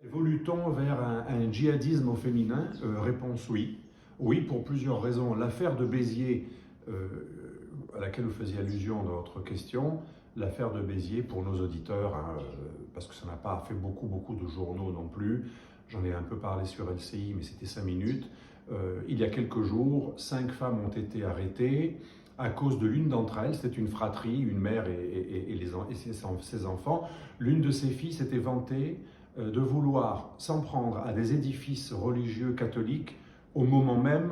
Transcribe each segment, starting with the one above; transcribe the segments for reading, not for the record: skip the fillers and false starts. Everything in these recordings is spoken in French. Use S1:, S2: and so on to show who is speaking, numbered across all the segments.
S1: Évolue-t-on vers un djihadisme au féminin? Réponse oui. Oui, pour plusieurs raisons. L'affaire de Béziers, à laquelle vous faisiez allusion dans votre question, l'affaire de Béziers, pour nos auditeurs, hein, parce que ça n'a pas fait beaucoup de journaux non plus, j'en ai un peu parlé sur LCI, mais c'était 5 minutes. Il y a quelques jours, 5 femmes ont été arrêtées à cause de l'une d'entre elles. C'était une fratrie, une mère et ses enfants. L'une de ses filles s'était vantée de vouloir s'en prendre à des édifices religieux catholiques au moment même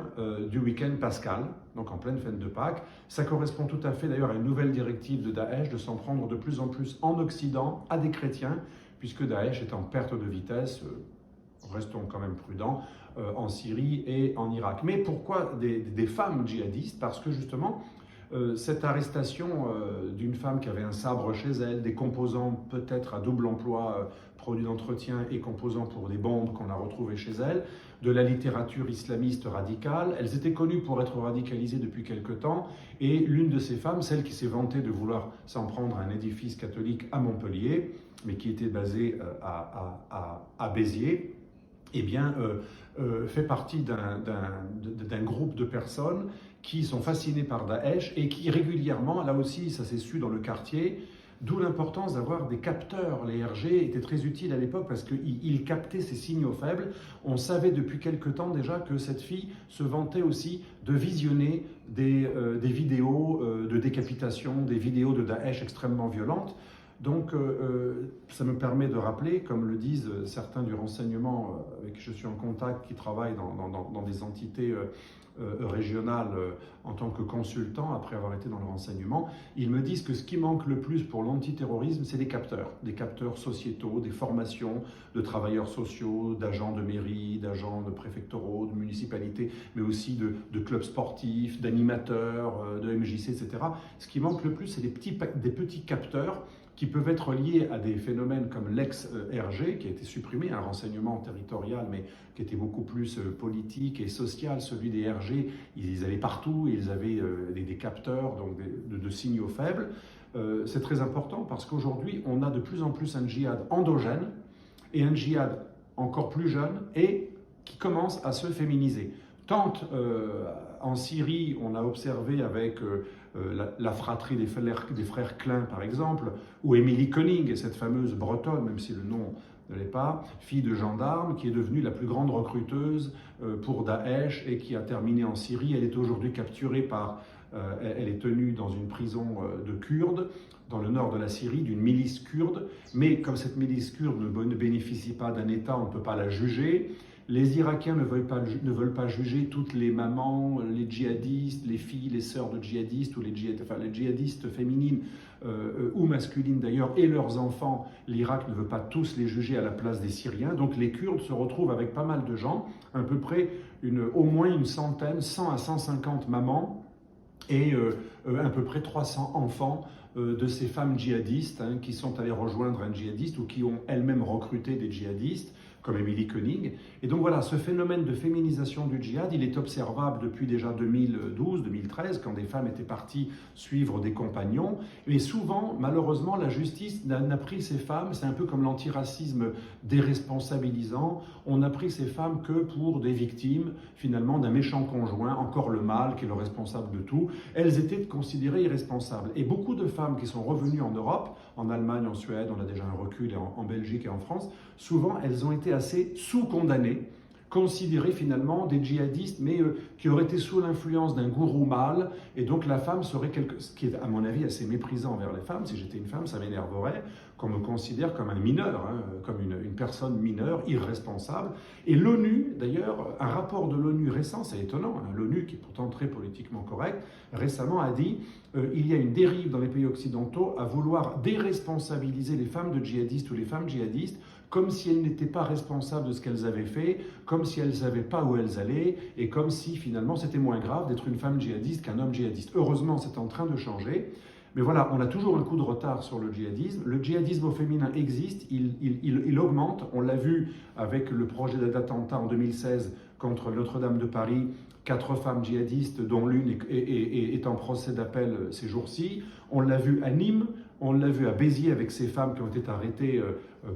S1: du week-end pascal, donc en pleine fête de Pâques. Ça correspond tout à fait d'ailleurs à une nouvelle directive de Daesh de s'en prendre de plus en plus en Occident à des chrétiens, puisque Daesh est en perte de vitesse, restons quand même prudents, en Syrie et en Irak. Mais pourquoi des femmes djihadistes? Parce que justement, cette arrestation d'une femme qui avait un sabre chez elle, des composants peut-être à double emploi, produits d'entretien et composants pour des bombes qu'on a retrouvés chez elle, de la littérature islamiste radicale. Elles étaient connues pour être radicalisées depuis quelque temps, et l'une de ces femmes, celle qui s'est vantée de vouloir s'en prendre à un édifice catholique à Montpellier, mais qui était basé à Béziers, eh bien, fait partie d'un groupe de personnes qui sont fascinées par Daesh et qui régulièrement, là aussi ça s'est su dans le quartier, d'où l'importance d'avoir des capteurs. Les RG étaient très utiles à l'époque parce qu'ils captaient ces signaux faibles. On savait depuis quelque temps déjà que cette fille se vantait aussi de visionner des vidéos de décapitation, des vidéos de Daesh extrêmement violentes. Donc, ça me permet de rappeler, comme le disent certains du renseignement avec qui je suis en contact, qui travaillent dans des entités régionales en tant que consultant, après avoir été dans le renseignement, ils me disent que ce qui manque le plus pour l'antiterrorisme, c'est des capteurs sociétaux, des formations de travailleurs sociaux, d'agents de mairie, d'agents de préfectoraux, de municipalités, mais aussi de clubs sportifs, d'animateurs, de MJC, etc. Ce qui manque le plus, c'est des petits capteurs qui peuvent être liés à des phénomènes comme l'ex-RG, qui a été supprimé, un renseignement territorial, mais qui était beaucoup plus politique et social. Celui des RG, ils allaient partout, ils avaient des capteurs, donc de signaux faibles. C'est très important parce qu'aujourd'hui, on a de plus en plus un djihad endogène et un djihad encore plus jeune et qui commence à se féminiser. Tant en Syrie, on a observé avec la fratrie des frères Klein, par exemple, ou Émilie Koenig, cette fameuse bretonne, même si le nom ne l'est pas, fille de gendarme, qui est devenue la plus grande recruteuse pour Daesh et qui a terminé en Syrie. Elle est aujourd'hui capturée elle est tenue dans une prison de Kurdes, dans le nord de la Syrie, d'une milice kurde. Mais comme cette milice kurde ne bénéficie pas d'un État, on ne peut pas la juger. Les Irakiens ne veulent pas juger toutes les mamans, les djihadistes, les filles, les sœurs de djihadistes, ou les djihadistes féminines ou masculines d'ailleurs, et leurs enfants. L'Irak ne veut pas tous les juger à la place des Syriens. Donc les Kurdes se retrouvent avec pas mal de gens, à peu près au moins une centaine, 100 à 150 mamans, et à peu près 300 enfants de ces femmes djihadistes qui sont allées rejoindre un djihadiste ou qui ont elles-mêmes recruté des djihadistes, comme Émilie Koenig. Et donc voilà, ce phénomène de féminisation du djihad, il est observable depuis déjà 2012-2013, quand des femmes étaient parties suivre des compagnons. Mais souvent, malheureusement, la justice n'a pris ces femmes, c'est un peu comme l'antiracisme déresponsabilisant, on n'a pris ces femmes que pour des victimes, finalement, d'un méchant conjoint, encore le mâle qui est le responsable de tout. Elles étaient considérées irresponsables. Et beaucoup de femmes qui sont revenues en Europe, en Allemagne, en Suède, on a déjà un recul, en Belgique et en France, souvent elles ont été assez sous-condamnées, considérées finalement des djihadistes, mais qui auraient été sous l'influence d'un gourou mâle, et donc la femme serait ce qui est à mon avis assez méprisant envers les femmes. Si j'étais une femme, ça m'énerverait qu'on me considère comme un mineur, comme une personne mineure, irresponsable. Et l'ONU, d'ailleurs, un rapport de l'ONU récent, c'est étonnant, l'ONU qui est pourtant très politiquement correcte, récemment a dit il y a une dérive dans les pays occidentaux à vouloir déresponsabiliser les femmes de djihadistes ou les femmes djihadistes, comme si elles n'étaient pas responsables de ce qu'elles avaient fait, comme si elles ne savaient pas où elles allaient, et comme si finalement c'était moins grave d'être une femme djihadiste qu'un homme djihadiste. Heureusement, c'est en train de changer. Mais voilà, on a toujours un coup de retard sur le djihadisme. Le djihadisme au féminin existe, il augmente. On l'a vu avec le projet d'attentat en 2016 contre Notre-Dame de Paris. 4 femmes djihadistes, dont l'une est en procès d'appel ces jours-ci. On l'a vu à Nîmes, on l'a vu à Béziers avec ces femmes qui ont été arrêtées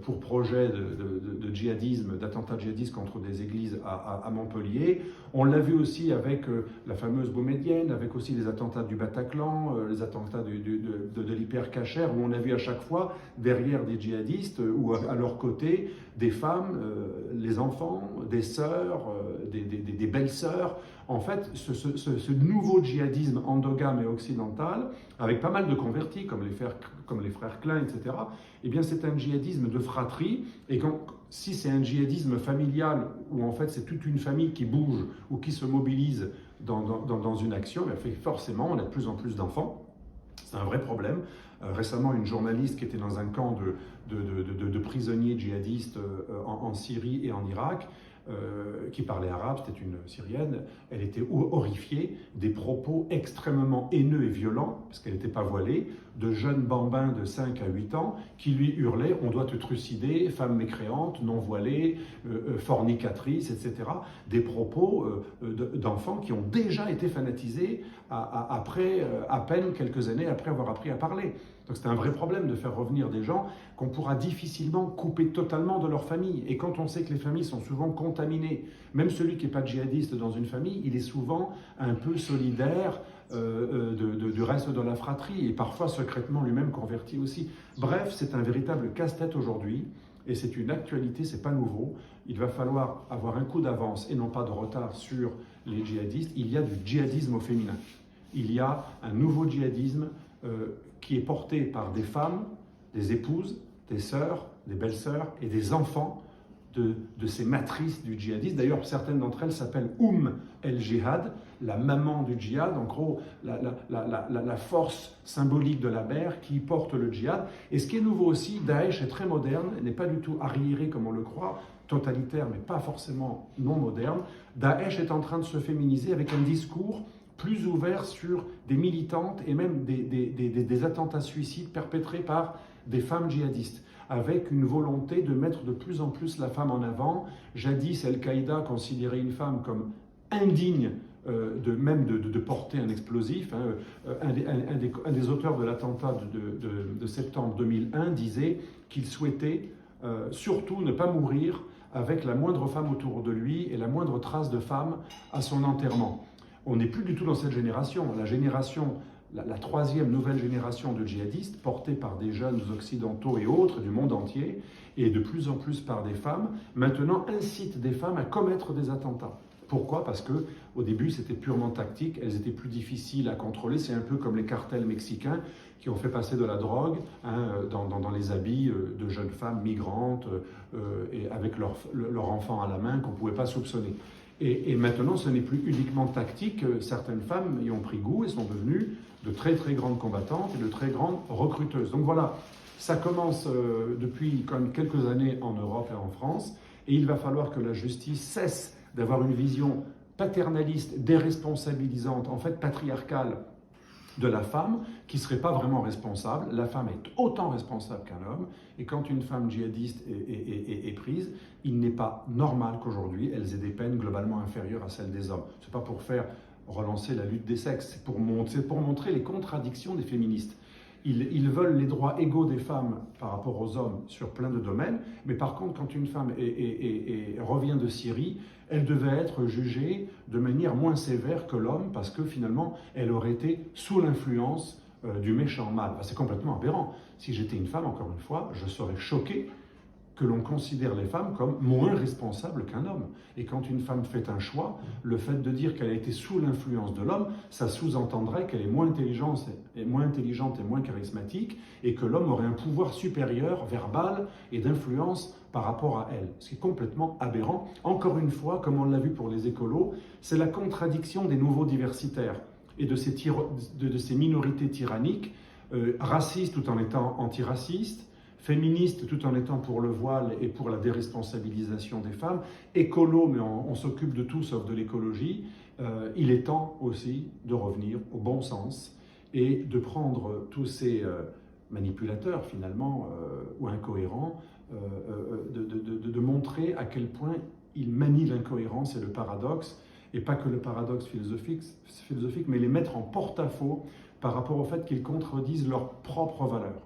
S1: pour projet de djihadisme, d'attentat djihadiste contre des églises à Montpellier. On l'a vu aussi avec la fameuse Boumedienne, avec aussi les attentats du Bataclan, les attentats de l'Hypercacher, où on a vu à chaque fois, derrière des djihadistes, ou à leur côté, des femmes, les enfants, des sœurs, des belles-sœurs. En fait, ce nouveau djihadisme endogame et occidental, avec pas mal de convertis, comme les frères Klein, etc., eh bien c'est un djihadisme de fratrie, et si c'est un djihadisme familial, où en fait c'est toute une famille qui bouge, ou qui se mobilise dans une action, eh bien forcément on a de plus en plus d'enfants. C'est un vrai problème. Récemment, une journaliste qui était dans un camp de prisonniers djihadistes en Syrie et en Irak, qui parlait arabe, c'était une Syrienne, elle était horrifiée des propos extrêmement haineux et violents, parce qu'elle n'était pas voilée, de jeunes bambins de 5 à 8 ans qui lui hurlaient « on doit te trucider, femme mécréante, non voilée, fornicatrice, etc. » Des propos d'enfants qui ont déjà été fanatisés après, à peine quelques années après avoir appris à parler. Donc c'est un vrai problème de faire revenir des gens qu'on pourra difficilement couper totalement de leur famille. Et quand on sait que les familles sont souvent contaminées, même celui qui n'est pas djihadiste dans une famille, il est souvent un peu solidaire du reste de la fratrie, et parfois secrètement lui-même converti aussi. Bref, c'est un véritable casse-tête aujourd'hui, et c'est une actualité, c'est pas nouveau. Il va falloir avoir un coup d'avance et non pas de retard sur les djihadistes. Il y a du djihadisme au féminin. Il y a un nouveau djihadisme qui est porté par des femmes, des épouses, des sœurs, des belles-sœurs et des enfants de ces matrices du djihadisme. D'ailleurs, certaines d'entre elles s'appellent el-Jihad, la maman du djihad, en gros, la force symbolique de la mère qui porte le djihad. Et ce qui est nouveau aussi, Daesh est très moderne, n'est pas du tout arriéré comme on le croit, totalitaire, mais pas forcément non moderne. Daesh est en train de se féminiser avec un discours plus ouvert sur des militantes et même des attentats suicides perpétrés par des femmes djihadistes, avec une volonté de mettre de plus en plus la femme en avant. Jadis, Al-Qaïda considérait une femme comme indigne de porter un explosif. Un des auteurs de l'attentat de septembre 2001 disait qu'il souhaitait surtout ne pas mourir avec la moindre femme autour de lui et la moindre trace de femme à son enterrement. On n'est plus du tout dans cette génération. La troisième nouvelle génération de djihadistes, portée par des jeunes occidentaux et autres du monde entier, et de plus en plus par des femmes, maintenant incite des femmes à commettre des attentats. Pourquoi? Parce qu'au début, c'était purement tactique, elles étaient plus difficiles à contrôler. C'est un peu comme les cartels mexicains qui ont fait passer de la drogue dans les habits de jeunes femmes migrantes et avec leur enfant à la main qu'on ne pouvait pas soupçonner. Et maintenant, ce n'est plus uniquement tactique. Certaines femmes y ont pris goût et sont devenues de très très grandes combattantes et de très grandes recruteuses. Donc voilà, ça commence depuis quand même quelques années en Europe et en France, et il va falloir que la justice cesse d'avoir une vision paternaliste, déresponsabilisante, en fait patriarcale, de la femme, qui ne serait pas vraiment responsable. La femme est autant responsable qu'un homme, et quand une femme djihadiste est prise, il n'est pas normal qu'aujourd'hui elles aient des peines globalement inférieures à celles des hommes. Ce n'est pas pour faire relancer la lutte des sexes, c'est pour montrer les contradictions des féministes. Ils veulent les droits égaux des femmes par rapport aux hommes sur plein de domaines, mais par contre, quand une femme revient de Syrie, elle devait être jugée de manière moins sévère que l'homme, parce que finalement, elle aurait été sous l'influence du méchant mâle. C'est complètement aberrant. Si j'étais une femme, encore une fois, je serais choqué que l'on considère les femmes comme moins responsables qu'un homme. Et quand une femme fait un choix, le fait de dire qu'elle a été sous l'influence de l'homme, ça sous-entendrait qu'elle est moins intelligente et moins charismatique, et que l'homme aurait un pouvoir supérieur, verbal et d'influence par rapport à elle. Ce qui est complètement aberrant. Encore une fois, comme on l'a vu pour les écolos, c'est la contradiction des nouveaux diversitaires et de ces minorités tyranniques, racistes tout en étant antiracistes, féministe tout en étant pour le voile et pour la déresponsabilisation des femmes, écolo, mais on s'occupe de tout sauf de l'écologie. Il est temps aussi de revenir au bon sens et de prendre tous ces manipulateurs finalement ou incohérents, de montrer à quel point ils manient l'incohérence et le paradoxe, et pas que le paradoxe philosophique, mais les mettre en porte-à-faux par rapport au fait qu'ils contredisent leurs propres valeurs.